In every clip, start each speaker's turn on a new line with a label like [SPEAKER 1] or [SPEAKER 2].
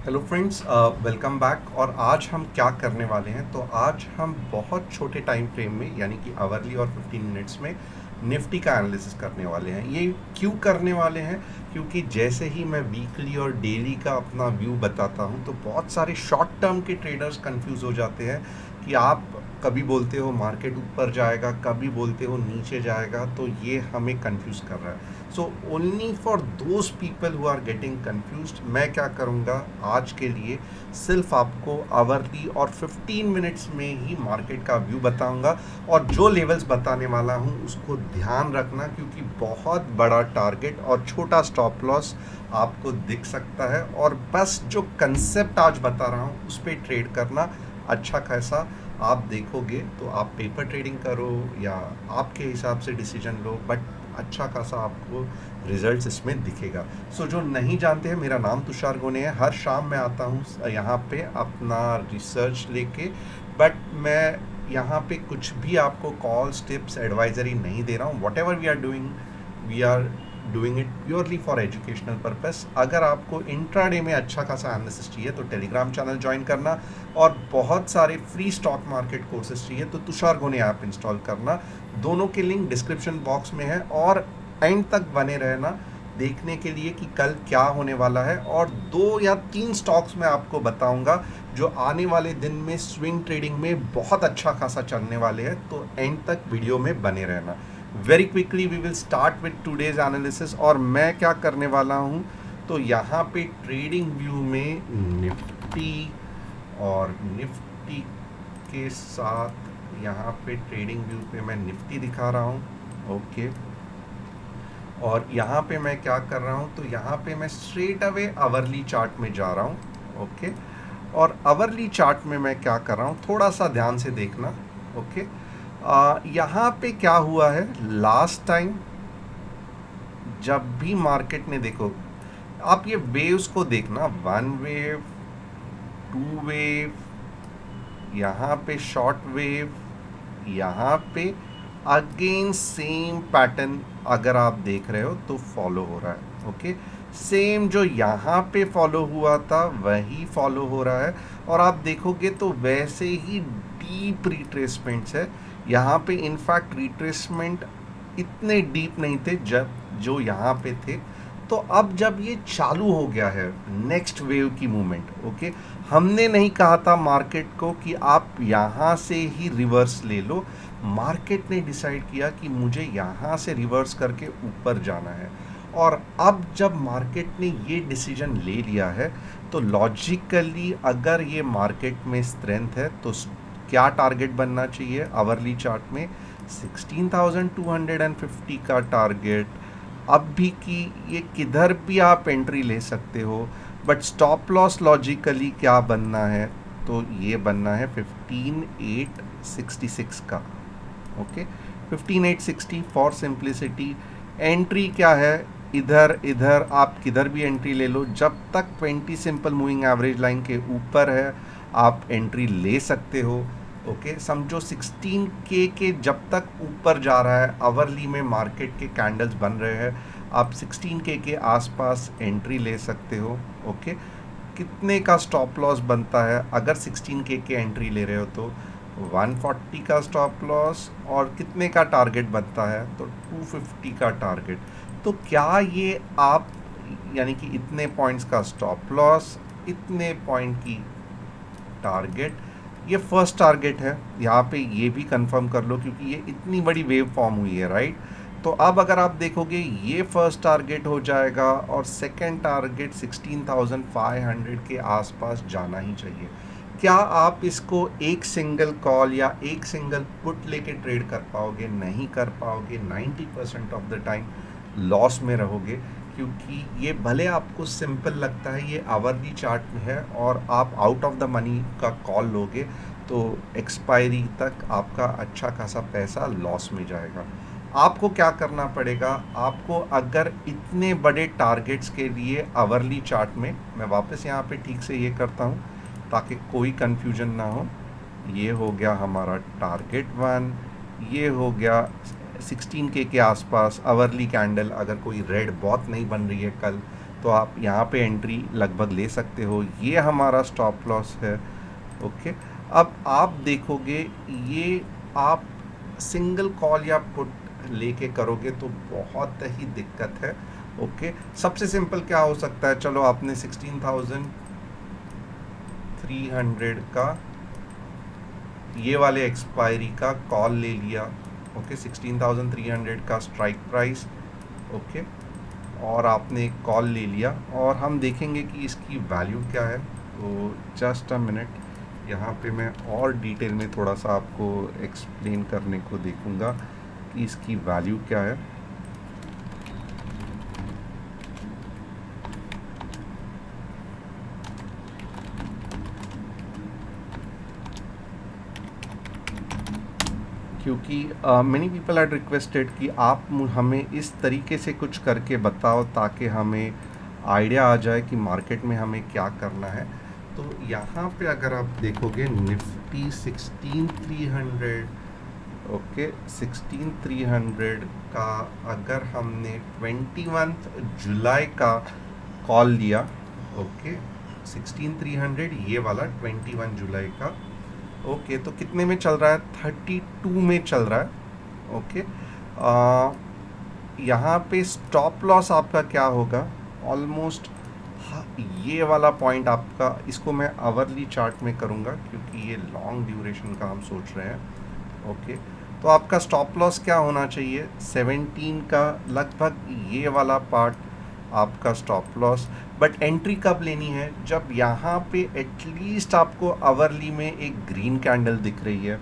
[SPEAKER 1] Hello friends, welcome back. और आज हम क्या करने वाले हैं, तो आज हम बहुत छोटे टाइम फ्रेम में यानी कि आवरली और 15 मिनट्स में निफ्टी का एनालिसिस करने वाले हैं। ये क्यों करने वाले हैं? क्योंकि जैसे ही मैं वीकली और डेली का अपना व्यू बताता हूं तो बहुत सारे शॉर्ट टर्म के ट्रेडर्स कंफ्यूज हो जाते हैं कि आप कभी बोलते हो मार्केट ऊपर जाएगा, कभी बोलते हो नीचे जाएगा, तो ये हमें कंफ्यूज कर रहा है। So only for those people who are getting confused मैं क्या करूँगा, आज के लिए सिर्फ आपको आवरली और 15 मिनट्स में ही मार्केट का व्यू बताऊंगा। और जो लेवल्स बताने वाला हूँ उसको ध्यान रखना, क्योंकि बहुत बड़ा टारगेट और छोटा स्टॉप लॉस आपको दिख सकता है। और बस जो कंसेप्ट आज बता रहा हूँ उस पर ट्रेड करना। अच्छा खासा आप देखोगे तो आप पेपर ट्रेडिंग करो या आपके हिसाब से डिसीजन लो, बट अच्छा खासा आपको रिजल्ट्स इसमें दिखेगा। सो जो नहीं जानते हैं, मेरा नाम तुषार गोने है। हर शाम मैं आता हूँ यहाँ पे अपना रिसर्च लेके, बट मैं यहाँ पे कुछ भी आपको कॉल्स, टिप्स, एडवाइजरी नहीं दे रहा हूँ। Whatever we are doing it purely for educational purpose. अगर आपको इंट्राडे में अच्छा खासा एनालिसिस चाहिए तो टेलीग्राम चैनल ज्वाइन करना, और बहुत सारे फ्री स्टॉक मार्केट कोर्सेज चाहिए तो तुषार गोने ऐप इंस्टॉल करना। दोनों के लिंक डिस्क्रिप्शन बॉक्स में है। और एंड तक बने रहना देखने के लिए कि कल क्या होने वाला है। और 2 या 3 स्टॉक्स मैं आपको बताऊंगा जो आने वाले दिन में स्विंग ट्रेडिंग में बहुत अच्छा खासा चलने वाले हैं, तो एंड तक वीडियो में बने रहना। Very quickly we will start with today's analysis. और मैं क्या करने वाला हूं, तो यहाँ पे ट्रेडिंग व्यू में निफ्टी और निफ्टी के साथ यहाँ पे ट्रेडिंग व्यू पे मैं निफ्टी दिखा रहा हूँ। ओके, और यहाँ पे मैं क्या कर रहा हूँ, तो यहाँ पे मैं स्ट्रेट अवे आवरली चार्ट में जा रहा हूँ। ओके, और आवरली चार्ट में मैं क्या कर रहा हूँ, थोड़ा सा ध्यान से देखना। ओके, यहाँ पे क्या हुआ है, लास्ट टाइम जब भी मार्केट ने, देखो आप ये वेव्स को देखना, 1 वेव, 2 वेव, यहाँ पे शॉर्ट वेव, यहाँ पे अगेन सेम पैटर्न अगर आप देख रहे हो तो फॉलो हो रहा है। ओके, सेम जो यहाँ पे फॉलो हुआ था वही फॉलो हो रहा है। और आप देखोगे तो वैसे ही डीप रिट्रेसमेंट्स है यहाँ पे। इनफैक्ट रिट्रेसमेंट इतने डीप नहीं थे जब जो यहाँ पे थे। तो अब जब ये चालू हो गया है नेक्स्ट वेव की मूवमेंट, ओके, हमने नहीं कहा था मार्केट को कि आप यहाँ से ही रिवर्स ले लो। मार्केट ने डिसाइड किया कि मुझे यहाँ से रिवर्स करके ऊपर जाना है। और अब जब मार्केट ने ये डिसीजन ले लिया है तो लॉजिकली अगर ये मार्केट में स्ट्रेंथ है तो क्या टारगेट बनना चाहिए आवरली चार्ट में, 16,250 का टारगेट। अब भी कि ये किधर भी आप एंट्री ले सकते हो, बट स्टॉप लॉस लॉजिकली क्या बनना है, तो ये बनना है 15,866 का। Okay, 15,860 for simplicity. एंट्री क्या है, इधर इधर आप किधर भी एंट्री ले लो, जब तक 20 सिंपल मूविंग एवरेज लाइन के ऊपर है आप एंट्री ले सकते हो। ओके, समझो 16K के जब तक ऊपर जा रहा है, आवरली में मार्केट के कैंडल्स बन रहे हैं, आप 16K के आसपास एंट्री ले सकते हो। ओके, कितने का स्टॉप लॉस बनता है अगर 16K के एंट्री ले रहे हो, तो 140 का स्टॉप लॉस। और कितने का टारगेट बनता है, तो 250 का टारगेट। तो क्या ये आप यानी कि इतने पॉइंट्स का स्टॉप लॉस, इतने पॉइंट की टारगेट, ये फर्स्ट टारगेट है। यहाँ पे ये भी कंफर्म कर लो क्योंकि ये इतनी बड़ी वेव फॉर्म हुई है, राइट। तो अब अगर आप देखोगे ये फर्स्ट टारगेट हो जाएगा और सेकंड टारगेट 16,500 के आसपास जाना ही चाहिए। क्या आप इसको एक सिंगल कॉल या एक सिंगल पुट लेके ट्रेड कर पाओगे? नहीं कर पाओगे। 90% ऑफ द टाइम लॉस में रहोगे, क्योंकि ये भले आपको सिंपल लगता है, ये आवरली चार्ट में है और आप आउट ऑफ द मनी का कॉल लोगे तो एक्सपायरी तक आपका अच्छा खासा पैसा लॉस में जाएगा। आपको क्या करना पड़ेगा, आपको अगर इतने बड़े टारगेट्स के लिए आवरली चार्ट में, मैं वापस यहाँ पे ठीक से ये करता हूँ ताकि कोई कन्फ्यूजन ना हो। ये हो गया हमारा टारगेट 1, ये हो गया 16K के आसपास आवरली कैंडल। अगर कोई रेड बहुत नहीं बन रही है कल तो आप यहाँ पे एंट्री लगभग ले सकते हो। ये हमारा स्टॉप लॉस है। ओके, अब आप देखोगे ये आप सिंगल कॉल या पुट लेके करोगे तो बहुत ही दिक्कत है। ओके, सबसे सिंपल क्या हो सकता है, चलो आपने 16,300 का ये वाले एक्सपायरी का कॉल ले लिया। ओके, 16,300 का स्ट्राइक प्राइस। ओके, और आपने एक कॉल ले लिया और हम देखेंगे कि इसकी वैल्यू क्या है। तो जस्ट अ मिनट, यहाँ पे मैं और डिटेल में थोड़ा सा आपको एक्सप्लेन करने को देखूँगा कि इसकी वैल्यू क्या है। क्योंकि मैनी पीपल आर रिक्वेस्टेड कि आप हमें इस तरीके से कुछ करके बताओ ताकि हमें आइडिया आ जाए कि मार्केट में हमें क्या करना है। तो यहाँ पे अगर आप देखोगे निफ्टी 16,300, ओके, 16,300 का अगर हमने 21 जुलाई का कॉल लिया, ओके, 16,300 ये वाला 21 जुलाई का, ओके, तो कितने में चल रहा है, 32 में चल रहा है। ओके, यहाँ पे स्टॉप लॉस आपका क्या होगा, ऑलमोस्ट ये वाला पॉइंट आपका, इसको मैं आवरली चार्ट में करूँगा क्योंकि ये लॉन्ग ड्यूरेशन का हम सोच रहे हैं। ओके, तो आपका स्टॉप लॉस क्या होना चाहिए, 17 का लगभग ये वाला पार्ट आपका स्टॉप लॉस। बट एंट्री कब लेनी है, जब यहाँ पे एटलीस्ट आपको आवरली में एक ग्रीन कैंडल दिख रही है।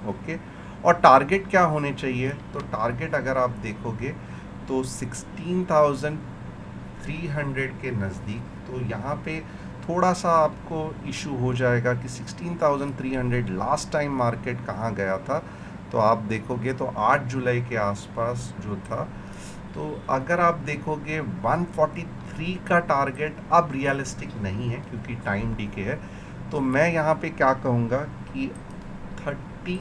[SPEAKER 1] ओके, और टारगेट क्या होने चाहिए, तो टारगेट अगर आप देखोगे तो 16,300 के नज़दीक। तो यहाँ पे थोड़ा सा आपको इशू हो जाएगा कि 16,300 लास्ट टाइम मार्केट कहाँ गया था, तो आप देखोगे तो 8 जुलाई के आसपास जो था। तो अगर आप देखोगे 143 का टारगेट अब रियलिस्टिक नहीं है क्योंकि टाइम डीके है। तो मैं यहाँ पे क्या कहूँगा कि 30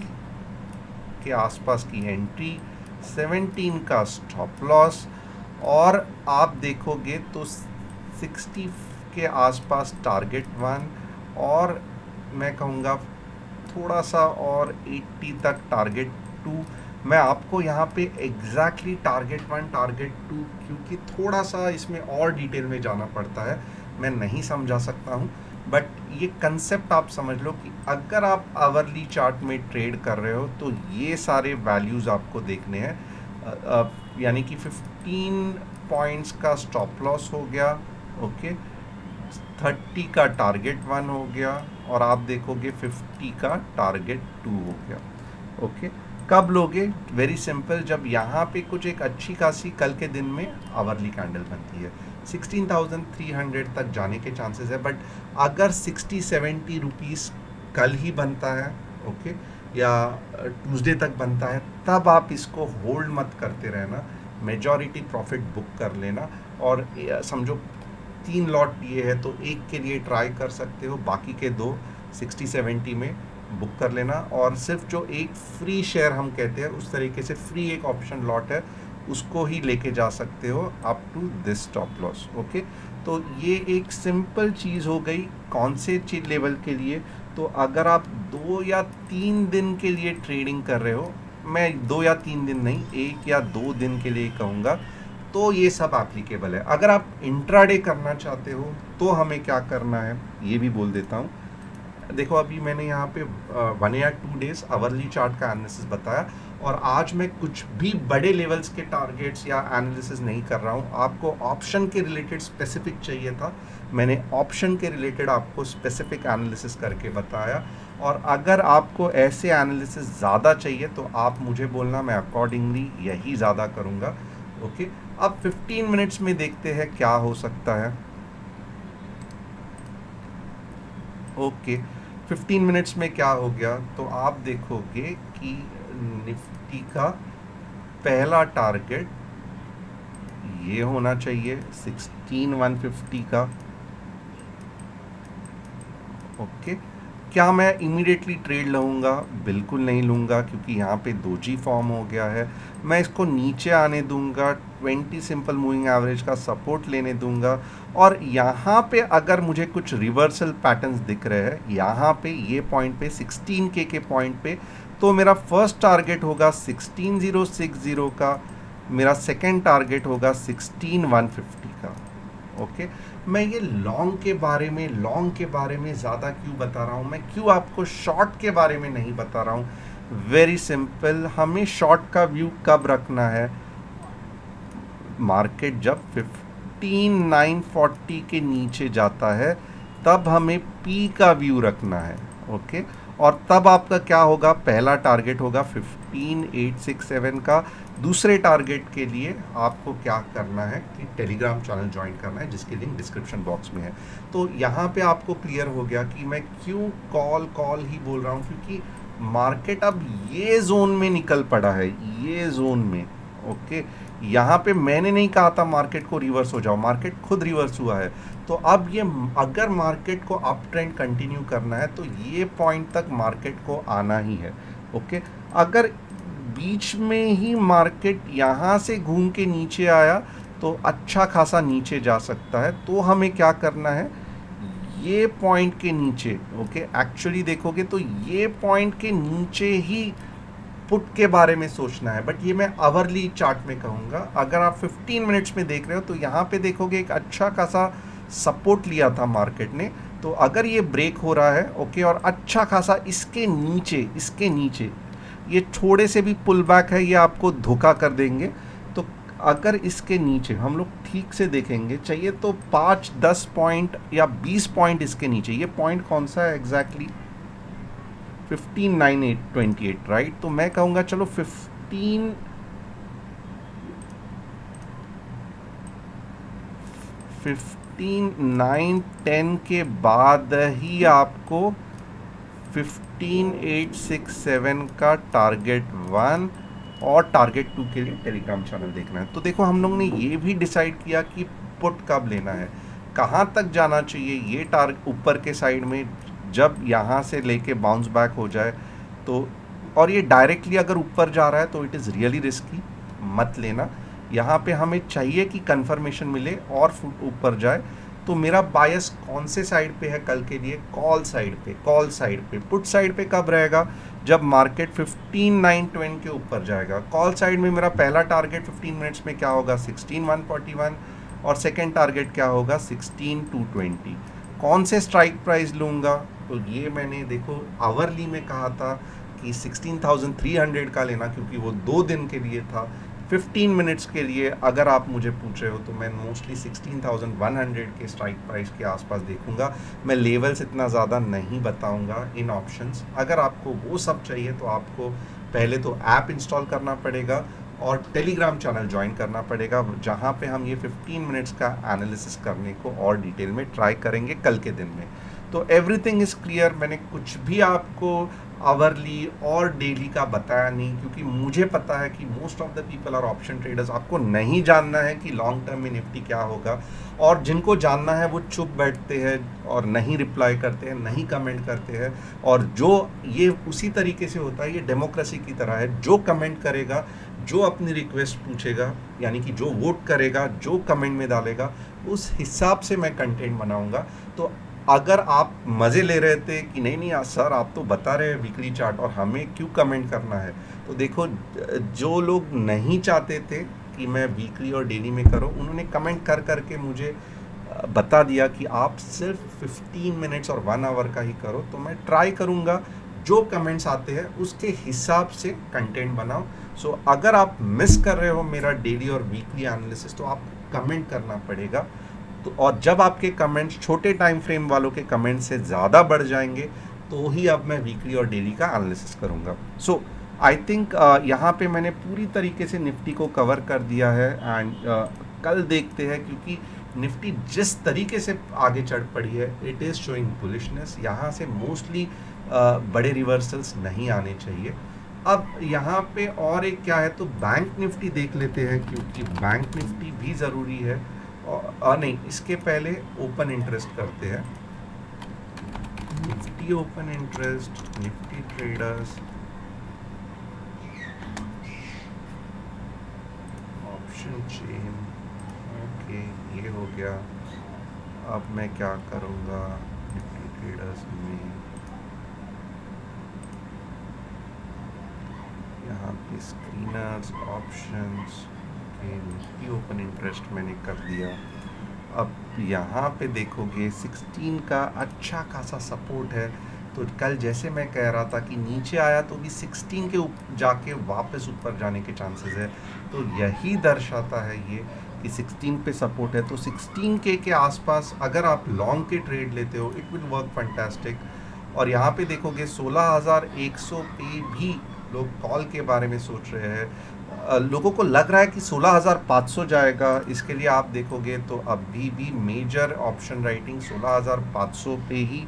[SPEAKER 1] के आसपास की एंट्री, 17 का स्टॉप लॉस, और आप देखोगे तो 60 के आसपास टारगेट 1, और मैं कहूँगा थोड़ा सा और 80 तक टारगेट 2। मैं आपको यहाँ पे एग्जैक्टली टारगेट 1 टारगेट 2 क्योंकि थोड़ा सा इसमें और डिटेल में जाना पड़ता है, मैं नहीं समझा सकता हूँ, बट ये कंसेप्ट आप समझ लो कि अगर आप आवरली चार्ट में ट्रेड कर रहे हो तो ये सारे वैल्यूज़ आपको देखने हैं। यानी कि 15 पॉइंट्स का स्टॉप लॉस हो गया। ओके, 30 का टारगेट 1 हो गया, और आप देखोगे 50 का टारगेट 2 हो गया। ओके, कब लोगे, वेरी सिंपल, जब यहाँ पे कुछ एक अच्छी खासी कल के दिन में आवरली कैंडल बनती है। 16,300 तक जाने के चांसेस है, बट अगर 60-70 रुपीज़ कल ही बनता है, ओके, या ट्यूसडे तक बनता है, तब आप इसको होल्ड मत करते रहना, मेजॉरिटी प्रॉफिट बुक कर लेना। और समझो 3 लॉट लिए है तो एक के लिए ट्राई कर सकते हो, बाकी के 2 60-70 में बुक कर लेना। और सिर्फ जो एक फ्री शेयर हम कहते हैं उस तरीके से फ्री एक ऑप्शन लॉट है उसको ही लेके जा सकते हो up to this stop loss. Okay, तो ये एक सिंपल चीज़ हो गई कौन से चीज लेवल के लिए। तो अगर आप 2 या 3 दिन के लिए ट्रेडिंग कर रहे हो, मैं 2 या 3 दिन नहीं, 1 या 2 दिन के लिए कहूँगा, तो ये सब एप्लीकेबल है। अगर आप इंट्राडे करना चाहते हो तो हमें क्या करना है ये भी बोल देता हूँ। देखो, अभी मैंने यहाँ पे 1 या 2 डेज आवरली चार्ट का एनालिसिस बताया, और आज मैं कुछ भी बड़े लेवल्स के टारगेट्स या एनालिसिस नहीं कर रहा हूँ। आपको ऑप्शन के रिलेटेड स्पेसिफिक चाहिए था, मैंने ऑप्शन के रिलेटेड आपको स्पेसिफिक एनालिसिस करके बताया। और अगर आपको ऐसे एनालिसिस ज़्यादा चाहिए तो आप मुझे बोलना, मैं अकॉर्डिंगली यही ज़्यादा करूँगा। ओके, अब 15 मिनट्स में देखते हैं क्या हो सकता है। ओके, 15 मिनट्स में क्या हो गया, तो आप देखोगे कि निफ्टी का पहला टारगेट ये होना चाहिए 16,150 का। ओके, क्या मैं इमीडिएटली ट्रेड लूँगा, बिल्कुल नहीं लूँगा क्योंकि यहाँ पे दोजी फॉर्म हो गया है। मैं इसको नीचे आने दूँगा 20 सिंपल मूविंग एवरेज का सपोर्ट लेने दूंगा। और यहाँ पे अगर मुझे कुछ रिवर्सल पैटर्न्स दिख रहे हैं, यहाँ पे ये पॉइंट पे 16K के पॉइंट पे, तो मेरा फर्स्ट टारगेट होगा 16060 का, मेरा सेकेंड टारगेट होगा 16150 का। ओके, मैं ये लॉन्ग के बारे में ज़्यादा क्यों बता रहा हूँ, मैं क्यों आपको शॉर्ट के बारे में नहीं बता रहा हूँ? वेरी सिंपल, हमें शॉर्ट का व्यू कब रखना है? मार्केट जब 15940 के नीचे जाता है तब हमें पी का व्यू रखना है। ओके, और तब आपका क्या होगा? पहला टारगेट होगा 15867 का। दूसरे टारगेट के लिए आपको क्या करना है कि टेलीग्राम चैनल ज्वाइन करना है, जिसकी लिंक डिस्क्रिप्शन बॉक्स में है। तो यहाँ पे आपको क्लियर हो गया कि मैं क्यों कॉल ही बोल रहा हूँ, क्योंकि मार्केट अब ये जोन में निकल पड़ा है, ये जोन में। ओके, यहाँ पे मैंने नहीं कहा था मार्केट को रिवर्स हो जाओ, मार्केट खुद रिवर्स हुआ है। तो अब ये अगर मार्केट को अप ट्रेंड कंटिन्यू करना है तो ये पॉइंट तक मार्केट को आना ही है। ओके, अगर बीच में ही मार्केट यहाँ से घूम के नीचे आया तो अच्छा खासा नीचे जा सकता है। तो हमें क्या करना है? ये पॉइंट के नीचे, ओके, एक्चुअली देखोगे तो ये पॉइंट के नीचे ही पुट के बारे में सोचना है। बट ये मैं आवरली चार्ट में कहूँगा। अगर आप 15 मिनट्स में देख रहे हो तो यहाँ पे देखोगे एक अच्छा खासा सपोर्ट लिया था मार्केट ने। तो अगर ये ब्रेक हो रहा है, ओके, और अच्छा खासा इसके नीचे ये थोड़े से भी पुल बैक है, ये आपको धोखा कर देंगे। तो अगर इसके नीचे हम लोग ठीक से देखेंगे, चाहिए तो 5-10 पॉइंट या 20 पॉइंट इसके नीचे, ये पॉइंट कौन सा है एग्जैक्टली? 15928, राइट? तो मैं कहूँगा चलो 15910 के बाद ही आपको 15867 का टारगेट 1 और टारगेट 2 के लिए टेलीग्राम चैनल देखना है। तो देखो, हम लोग ने ये भी डिसाइड किया कि पुट कब लेना है, कहाँ तक जाना चाहिए। ये टारगेट ऊपर के साइड में जब यहाँ से लेके बाउंस बैक हो जाए तो, और ये डायरेक्टली अगर ऊपर जा रहा है तो इट इज़ रियली रिस्की, मत लेना। यहाँ पे हमें चाहिए कि कंफर्मेशन मिले और ऊपर जाए। तो मेरा बायस कौन से साइड पे है कल के लिए? कॉल साइड पे। पुट साइड पे कब रहेगा? जब मार्केट 15920 के ऊपर जाएगा। कॉल साइड में मेरा पहला टारगेट 15 मिनट्स में क्या होगा? 16141, और सेकेंड टारगेट क्या होगा? 16220। कौन से स्ट्राइक प्राइस लूँगा? तो ये मैंने देखो आवरली में कहा था कि 16300 का लेना, क्योंकि वो 2 दिन के लिए था। 15 मिनट्स के लिए अगर आप मुझे पूछ रहे हो तो मैं मोस्टली 16100 के स्ट्राइक प्राइस के आसपास देखूंगा। मैं लेवल्स इतना ज़्यादा नहीं बताऊंगा इन ऑप्शंस। अगर आपको वो सब चाहिए तो आपको पहले तो ऐप इंस्टॉल करना पड़ेगा और टेलीग्राम चैनल ज्वाइन करना पड़ेगा, जहाँ पे हम ये 15 मिनट्स का एनालिसिस करने को और डिटेल में ट्राई करेंगे कल के दिन में। तो एवरीथिंग इज़ क्लियर। मैंने कुछ भी आपको आवरली और डेली का बताया नहीं, क्योंकि मुझे पता है कि most of the people are option traders. आपको नहीं जानना है कि लॉन्ग टर्म में निफ्टी क्या होगा, और जिनको जानना है वो चुप बैठते हैं और नहीं रिप्लाई करते हैं, नहीं कमेंट करते हैं। और जो ये उसी तरीके से होता है, ये डेमोक्रेसी की तरह है। जो कमेंट करेगा, जो अपनी रिक्वेस्ट पूछेगा, यानी कि जो वोट करेगा, जो कमेंट में डालेगा, उस हिसाब से मैं कंटेंट बनाऊंगा। तो अगर आप मज़े ले रहे थे कि नहीं सर आप तो बता रहे हैं वीकली चार्ट और हमें क्यों कमेंट करना है, तो देखो, जो लोग नहीं चाहते थे कि मैं वीकली और डेली में करूं, उन्होंने कमेंट कर करके मुझे बता दिया कि आप सिर्फ 15 मिनट्स और 1 आवर का ही करो। तो मैं ट्राई करूंगा जो कमेंट्स आते हैं उसके हिसाब से कंटेंट बनाओ। सो अगर आप मिस कर रहे हो मेरा डेली और वीकली एनालिसिस तो आपको कमेंट करना पड़ेगा। तो और जब आपके कमेंट्स छोटे टाइम फ्रेम वालों के कमेंट से ज़्यादा बढ़ जाएंगे तो ही अब मैं वीकली और डेली का एनालिसिस करूँगा। सो आई थिंक यहाँ पे मैंने पूरी तरीके से निफ्टी को कवर कर दिया है। एंड कल देखते हैं, क्योंकि निफ्टी जिस तरीके से आगे चढ़ पड़ी है, इट इज़ शोइंग बुलिशनेस। यहाँ से मोस्टली बड़े रिवर्सल्स नहीं आने चाहिए। अब यहाँ पे और एक क्या है, तो बैंक निफ्टी देख लेते हैं, क्योंकि बैंक निफ्टी भी ज़रूरी है। और नहीं, इसके पहले ओपन इंटरेस्ट करते हैं। Nifty open interest, Nifty traders, option option chain, okay ये हो गया। अब मैं क्या करूँगा निफ्टी ट्रेडर्स में, यहाँ पे screeners options, okay Nifty open interest मैंने कर दिया। अब यहाँ पे देखोगे 16 का अच्छा खासा सपोर्ट है, तो कल जैसे मैं कह रहा था कि नीचे आया तो भी 16 के जाके वापस ऊपर जाने के चांसेस है, तो यही दर्शाता है ये कि 16 पे सपोर्ट है। तो 16 के आसपास अगर आप लॉन्ग के ट्रेड लेते हो इट विल वर्क फैंटास्टिक। और यहाँ पे देखोगे 16,100 पे भी लोग कॉल के बारे में सोच रहे हैं। लोगों को लग रहा है कि 16,500 जाएगा, इसके लिए आप देखोगे तो अभी भी मेजर ऑप्शन राइटिंग 16,500 पे ही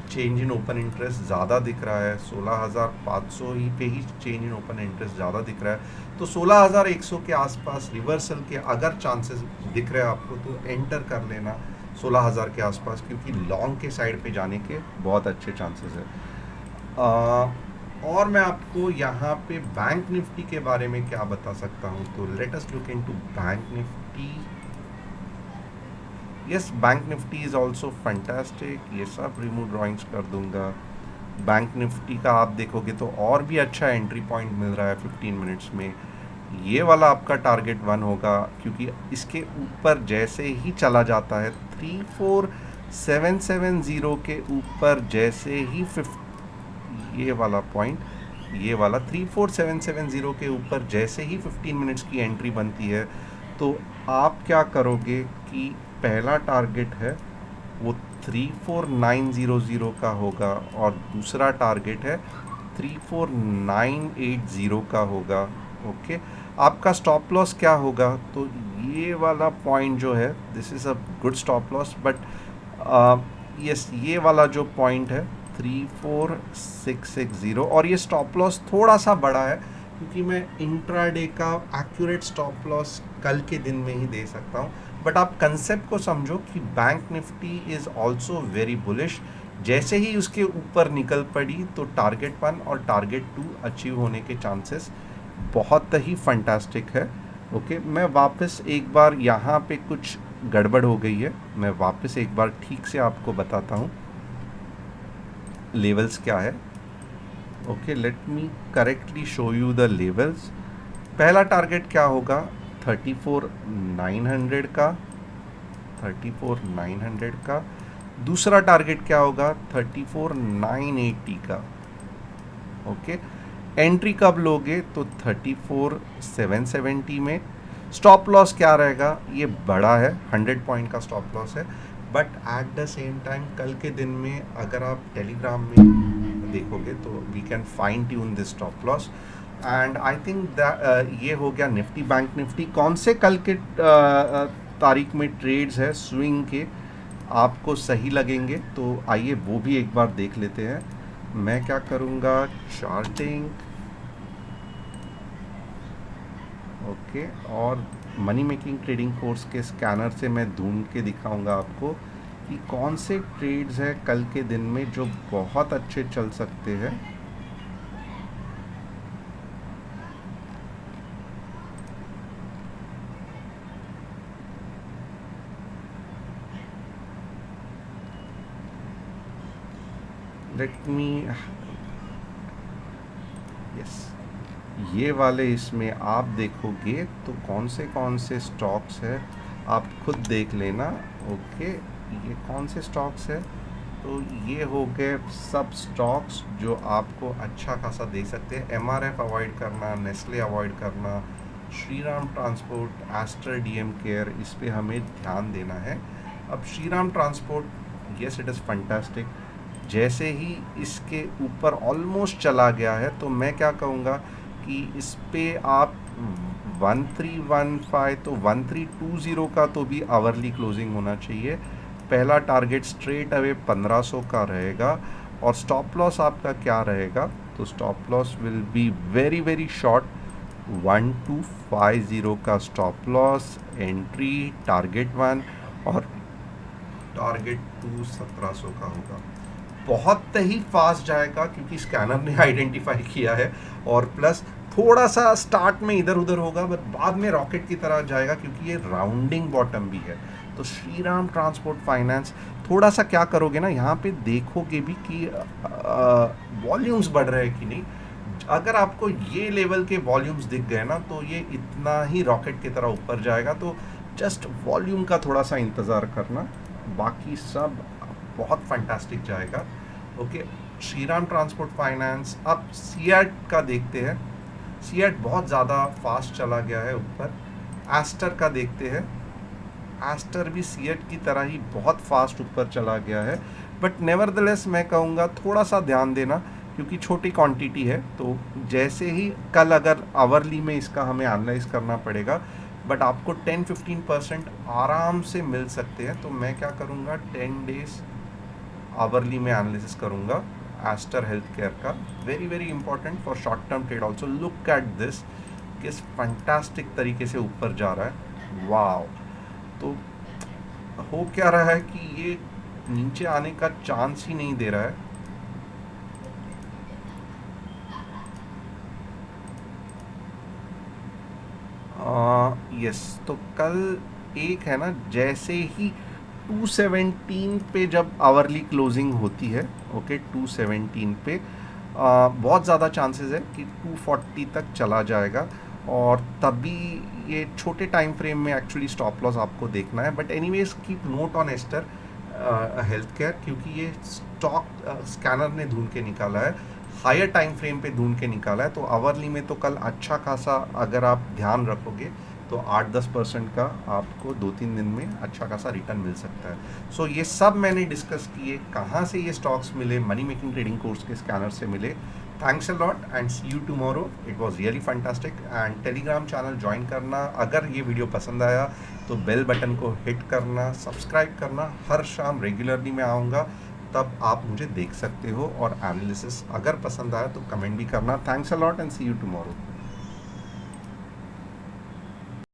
[SPEAKER 1] चेंज इन ओपन इंटरेस्ट ज़्यादा दिख रहा है, 16,500 ही पे ही चेंज इन ओपन इंटरेस्ट ज़्यादा दिख रहा है। तो 16,100 के आसपास रिवर्सल के अगर चांसेस दिख रहे हैं आपको तो एंटर कर लेना 16,000 के आसपास, क्योंकि लॉन्ग के साइड पे जाने के बहुत अच्छे चांसेस है। और मैं आपको यहाँ पे बैंक निफ्टी के बारे में क्या बता सकता हूँ, तो let us look into bank Nifty. Yes, bank Nifty is also fantastic. ये सब रिमूव ड्राइंग्स कर दूंगा। बैंक निफ्टी का आप देखोगे तो और भी अच्छा एंट्री पॉइंट मिल रहा है 15 मिनट्स में। ये वाला आपका टारगेट 1 होगा, क्योंकि इसके ऊपर जैसे ही चला जाता है 34,770 के ऊपर जैसे ही ये वाला पॉइंट, ये वाला 34,770 के ऊपर जैसे ही 15 मिनट्स की एंट्री बनती है, तो आप क्या करोगे कि पहला टारगेट है वो 34,900 का होगा और दूसरा टारगेट है 34,980 का होगा। ओके, आपका स्टॉप लॉस क्या होगा, तो ये वाला पॉइंट जो है this is a good stop loss, but yes ये वाला जो पॉइंट है 34,660, और ये स्टॉप लॉस थोड़ा सा बड़ा है क्योंकि मैं इंट्राडे का एक्यूरेट स्टॉप लॉस कल के दिन में ही दे सकता हूँ। बट आप कंसेप्ट को समझो कि bank Nifty is also very bullish. जैसे ही उसके ऊपर निकल पड़ी तो टारगेट 1 और टारगेट 2 अचीव होने के चांसेस बहुत ही फंटास्टिक है। ओके, मैं वापस एक बार, यहाँ पे कुछ गड़बड़ हो गई है, मैं वापस एक बार ठीक से आपको बताता हूँ लेवल्स क्या है। Okay, let me correctly show you the levels. पहला टारगेट क्या होगा 34,900 का, 34,900 का। दूसरा टारगेट क्या होगा 34,980 का। ओके, एंट्री कब लोगे तो 34,770 में। स्टॉप लॉस क्या रहेगा, ये बड़ा है, 100 पॉइंट का स्टॉप लॉस है, but at the same time कल के दिन में अगर आप टेलीग्राम में देखोगे तो we can fine tune this stop loss. And I think ये हो गया निफ्टी बैंक निफ्टी। कौन से कल के तारीख में ट्रेड्स है स्विंग के आपको सही लगेंगे, तो आइए वो भी एक बार देख लेते हैं। मैं क्या करूँगा, चार्टिंग, ओके, और मनी मेकिंग ट्रेडिंग कोर्स के स्कैनर से मैं ढूंढ के दिखाऊंगा आपको कि कौन से ट्रेड्स हैं कल के दिन में जो बहुत अच्छे चल सकते हैं। लेट मी, यस, ये वाले इसमें आप देखोगे तो कौन से स्टॉक्स है आप खुद देख लेना। ओके, ये कौन से स्टॉक्स है, तो ये हो गए सब स्टॉक्स जो आपको अच्छा खासा दे सकते हैं। एमआरएफ अवॉइड करना, नेस्ले अवॉइड करना, Shriram transport, Aster DM care, इस पे हमें ध्यान देना है। अब Shriram transport, yes it is fantastic, जैसे ही इसके ऊपर ऑलमोस्ट चला गया है तो मैं क्या कहूँगा कि इस पे आप 1315 तो 1320 का तो भी आवरली क्लोजिंग होना चाहिए। पहला टारगेट स्ट्रेट अवे 1500 का रहेगा, और स्टॉप लॉस आपका क्या रहेगा, तो stop loss will be very very short, 1250 का स्टॉप लॉस। एंट्री टारगेट 1 और टारगेट 2 1700 का होगा। बहुत ही फास्ट जाएगा क्योंकि स्कैनर ने आइडेंटिफाई किया है, और प्लस थोड़ा सा स्टार्ट में इधर उधर होगा बट बाद में रॉकेट की तरह जाएगा, क्योंकि ये राउंडिंग बॉटम भी है। तो श्रीराम ट्रांसपोर्ट फाइनेंस थोड़ा सा क्या करोगे ना, यहाँ पे देखोगे भी कि वॉल्यूम्स बढ़ रहे हैं कि नहीं। अगर आपको ये लेवल के वॉल्यूम्स दिख गए ना, तो ये इतना ही रॉकेट की तरह ऊपर जाएगा। तो जस्ट वॉल्यूम का थोड़ा सा इंतज़ार करना, बाकी सब बहुत फंटास्टिक जाएगा। Okay, Shriram transport finance. अब सियाट का देखते हैं। सियाट बहुत ज़्यादा फास्ट चला गया है ऊपर। एस्टर का देखते हैं। एस्टर भी सियाट की तरह ही बहुत फास्ट ऊपर चला गया है, बट नेवरदलेस मैं कहूँगा थोड़ा सा ध्यान देना, क्योंकि छोटी क्वांटिटी है। तो जैसे ही कल अगर आवरली में इसका हमें एनालाइज करना पड़ेगा, बट आपको 10-15% आराम से मिल सकते हैं। तो मैं क्या करूँगा, 10 डेज आवरली में एनालिसिस करूँगा एस्टर हेल्थ केयर का। Very very important for short term trade also. Look at this, किस फंटास्टिक तरीके से ऊपर जा रहा है। वाव! तो हो क्या रहा है कि ये नीचे आने का चांस ही नहीं दे रहा है। यस, तो कल एक है ना, जैसे ही 217 पे जब आवरली क्लोजिंग होती है, ओके 217 पे बहुत ज़्यादा चांसेस है कि 240 तक चला जाएगा, और तभी ये छोटे टाइम फ्रेम में एक्चुअली स्टॉप लॉस आपको देखना है। But anyways keep note on Aster health care, क्योंकि ये स्टॉक स्कैनर ने ढूंढ के निकाला है, हायर टाइम फ्रेम पे ढूंढ के निकाला है। तो आवरली में तो कल अच्छा खासा अगर आप ध्यान रखोगे तो 8-10% का आपको 2-3 दिन में अच्छा खासा रिटर्न मिल सकता है। सो ये सब मैंने डिस्कस किए, कहाँ से ये स्टॉक्स मिले, मनी मेकिंग ट्रेडिंग कोर्स के स्कैनर से मिले। Thanks a lot and see you tomorrow. It was really fantastic. And Telegram channel join करना। अगर ये वीडियो पसंद आया तो बेल बटन को हिट करना, सब्सक्राइब करना। हर शाम रेगुलरली मैं आऊँगा, तब आप मुझे देख सकते हो। और एनालिसिस अगर पसंद आया तो कमेंट भी करना। Thanks a lot and see you tomorrow.